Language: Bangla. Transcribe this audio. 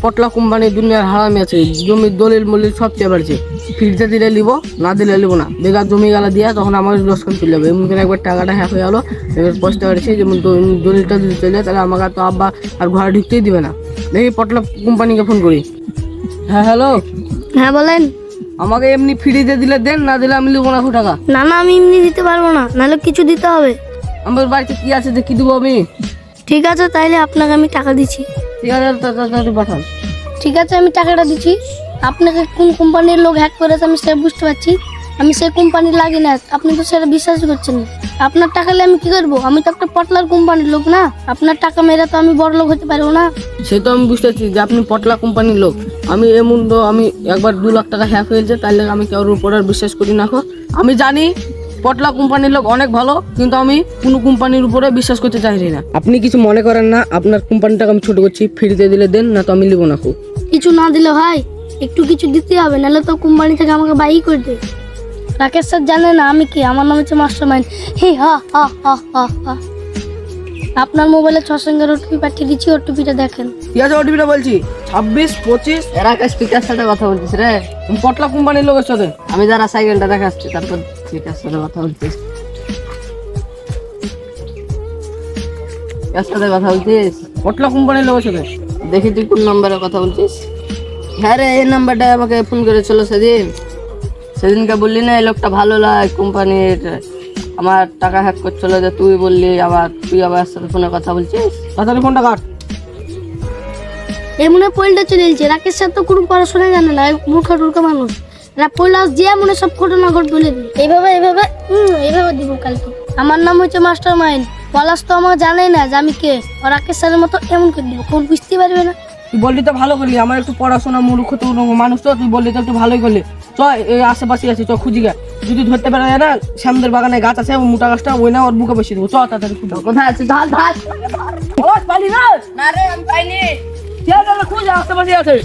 পটলা কোম্পানি দুনিয়ার হারামি আছে, জমির দলিল মলিল সব চেয়ে বাড়ছে। ফিরতে দিলে নিবো, না দিলে নিবো না। বেকার জমি গালা দিয়া তখন আমার লোকসান চলে যাবে। এমন করে একবার টাকাটা হ্যাক হয়ে গেলো, এবার পয়সা বাড়ছে, যেমন দলিলটা যদি চলে যায় তাহলে আমাকে তো আব্বা আর ঘরে ঢুকতেই দিবে না। দেখি পটলা কোম্পানিকে ফোন করি। হ্যাঁ হ্যালো, হ্যাঁ বলেন। আমাকে এমনি ফ্রিতে দিলে দেন, না দিলে আমি নেবো না টাকা। না না, আমি এমনি দিতে পারবো না, নাহলে কিছু দিতে হবে। আমার বাড়িতে কি আছে যে কি দেবো আমি? ঠিক আছে, তাইলে আপনাকে আমি টাকা দিচ্ছি। ঠিক আছে, তাড়াতাড়ি পাঠান। ঠিক আছে, আমি টাকাটা দিচ্ছি। আপনাকে কোন কোম্পানির লোক হ্যাক করেছে আমি সেটা বুঝতে পারছি। আমি সেই কোম্পানির লাগি না, আপনি তো সেটা বিশ্বাস করছেন না। আপনার টাকা নিয়ে আমি কি করবো? আমি তো একটা পটলার কোম্পানির লোক না। আপনার টাকা মেরে তো আমি বড় লোক হতে পারবো না। সে তো আমি বুঝতে পারছি যে আপনি পটলা কোম্পানির লোক। আমি এমন তো আমি একবার 2 লাখ টাকা হ্যাক হয়েছে, তাহলে আমি কারোর উপর আর বিশ্বাস করি না। আমি জানি পটলা কোম্পানির লোক অনেক ভালো, কিন্তু আমি কোনো কোম্পানির উপরে বিশ্বাস করতে চাইছি না। আপনি কিছু মনে করেন না, আপনার কোম্পানিটাকে আমি ছোট করছি, ফ্রিতে দিলে দেন, না তো আমি নেবো না। কিছু না দিলে হয়, একটু কিছু দিতে হবে, নাহলে তো কোম্পানি থেকে আমাকে বাইই করে দেবে। রাকেশ স্যার জানে না আমি কি, আমার নাম হচ্ছে মাস্টার মাইন্ড। হি হা হা হা হা হা। আপনার মোবাইলে 6 সঙ্গের ওটিপি পাঠিয়ে দিচ্ছি, ওটিপিটা দেখেন। ঠিক আছে, ওটিপিটা বলছি 2625। এরা স্পিকার সাথে কথা বলছিস রে? পটলা কোম্পানির লোকের সাথে। আমি যারা সাইকেলটা দেখাচ্ছি তারপর স্পিকার সাথে কথা বলছিস। কার সাথে কথা বলছিস? পটলা কোম্পানির লোকের সাথে। দেখি তুই কোন নম্বরে কথা বলছিস। হ্যাঁ রে, এই নাম্বারটা আমাকে ফোন করেছিল সেদিনকে বললি না এই লোকটা ভালো লাগে কোম্পানির, আমার টাকা হ্যাক করছিল, যে তুই বললি তুই আবার সাথে ফোনে কথা বলছিস। তাড়াতাড়ি ফোনটা কাট। এই মনে পয়লাটা চলে এলছে। রাকেশ স্যার তো কোনো পড়াশোনা জানে না, মূর্খ টুর্খ মানুষ। এরা পয়লাস দিয়ে মনে সব ঘটনা ঘট বলে দিই। এইভাবে এইভাবে দিব কালকে। আমার নাম হচ্ছে মাস্টার মাইন্ড। পলাশ তো আমার জানেই না যে আমি কে। আর রাকেশ স্যারের মতো এমন করে দিব, কোন বুঝতে পারবে না। তুই বললি তো ভালো করলি, আমার একটু পড়াশোনা মূর্খ তো মানুষ, তো তুই বললি তো একটু ভালোই করলি। চ এই আশেপাশে আছে, চ খুঁজি গা। যদি ধরতে পারা যায় না, সামনের বাগানে গাছ আছে, মোটা গাছটা, ওই না ওর বুকে বসিয়ে দেবো। চ তাড়াতাড়ি খুঁজো। কোথায় আছে? ধার ধার। পালি না? না রে, আমি পাইনি। খুঁজে আশেপাশে আছে।